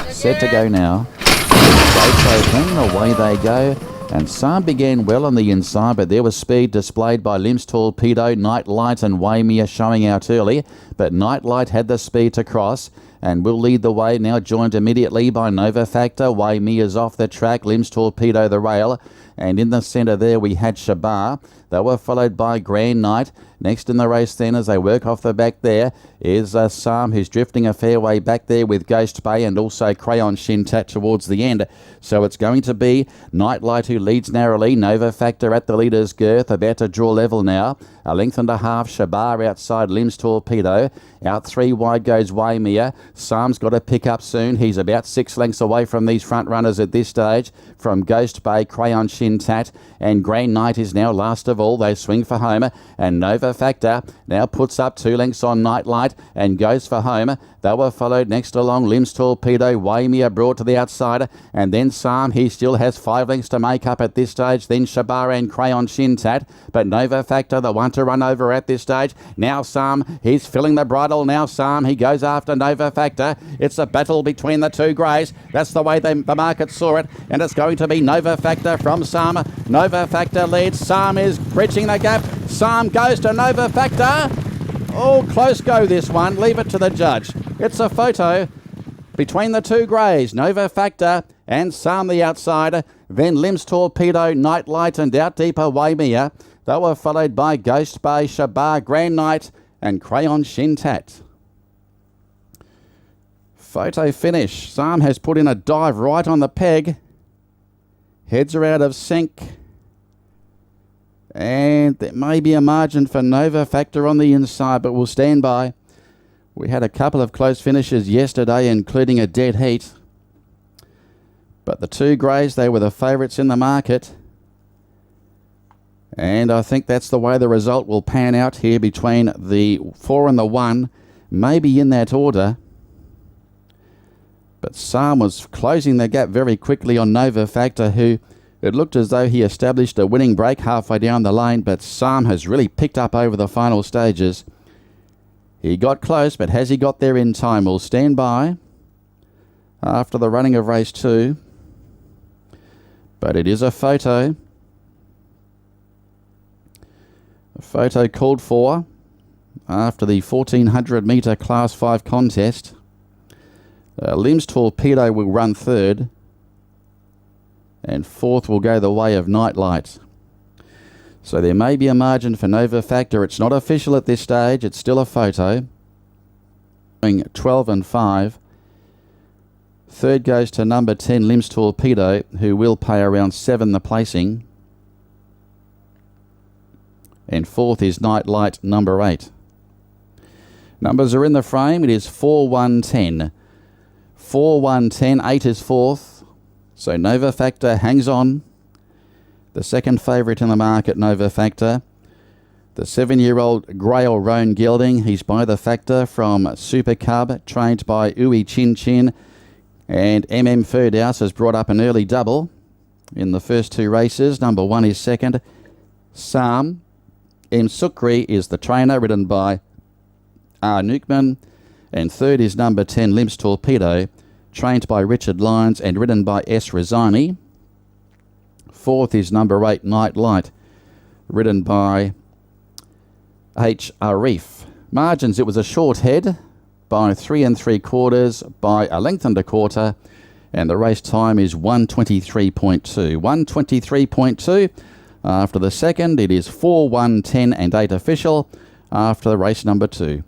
Set to go now. Gates open, away they go. And Psalm began well on the inside, but there was speed displayed by Limbs Torpedo, Nightlight and Waymere showing out early. But Nightlight had the speed to cross and will lead the way, now joined immediately by Nova Factor. Waymere's off the track, Limbs Torpedo the rail. And in the centre there we had Shabar. They were followed by Grand Knight. Next in the race then, as they work off the back there, is Psalm, who's drifting a fair way back there with Ghost Bay and also Crayon Shintat towards the end. So it's going to be Nightlight who leads narrowly. Nova Factor at the leader's girth, about to draw level now. A length and a half, Shabar outside Limbs Torpedo. Out 3 wide goes Waymere. Psalm's got to pick up soon. He's about 6 lengths away from these front runners at this stage. From Ghost Bay, Crayon Shintat and Grand Knight is now last of all. They swing for home, and Nova Factor now puts up 2 lengths on Nightlight and goes for home. They were followed next along Limbs Torpedo, Waymere brought to the outside, and then Psalm. He still has 5 lengths to make up at this stage. Then Shabar and Crayon Shintat, but Nova Factor the one to run over at this stage. Now Psalm, he's filling the bridle. Now Psalm, he goes after Nova Factor. It's a battle between the 2 greys. That's the way the market saw it, and it's going to be Nova Factor from Psalm. Nova Factor leads. Psalm is bridging the gap. Psalm goes to Nova Factor. Oh, close go this one. Leave it to the judge. It's a photo between the 2 greys, Nova Factor and Psalm the outsider. Then Limbs Torpedo, Nightlight and out deeper Waymere. They were followed by Ghost Bay, Shabar, Grand Knight and Crayon Shintat. Photo finish. Psalm has put in a dive right on the peg. Heads are out of sync. And there may be a margin for Nova Factor on the inside, but we'll stand by. We had a couple of close finishes yesterday, including a dead heat. But the 2 greys, they were the favourites in the market. And I think that's the way the result will pan out here between the 4 and the 1. Maybe in that order. But Psalm was closing the gap very quickly on Nova Factor, who it looked as though he established a winning break halfway down the lane, but Psalm has really picked up over the final stages. He got close, but has he got there in time? We'll stand by after the running of race 2. But it is a photo. A photo called for after the 1400 metre Class 5 contest. Limbs Torpedo will run 3rd. And 4th will go the way of Nightlight. So there may be a margin for Nova Factor. It's not official at this stage. It's still a photo. 12 and 5. 3rd goes to number 10, Limbs Torpedo, who will pay around 7 the placing. And 4th is Nightlight, number 8. Numbers are in the frame. It is 4, 1, 10. 4, 1, 10. 8 is 4th. So Nova Factor hangs on. The second favourite in the market, Nova Factor. The 7-year-old Grail Roan Gelding. He's by the Factor from Super Cub, trained by Uwe Chin Chin. And MM Ferdows has brought up an early double in the first 2 races. Number 1 is second. Psalm. M. Sukri is the trainer, ridden by R. Nukman. And 3rd is number 10, Limbs Torpedo, trained by Richard Lyons and ridden by S. Rosani. 4th is number 8, Nightlight, ridden by H. Arif. Margins, it was a short head by 3 3/4, by a length and a quarter, and the race time is 1:23.2. 1:23.2. After the second, it is 4, 1, 10 and 8 official after the race number 2.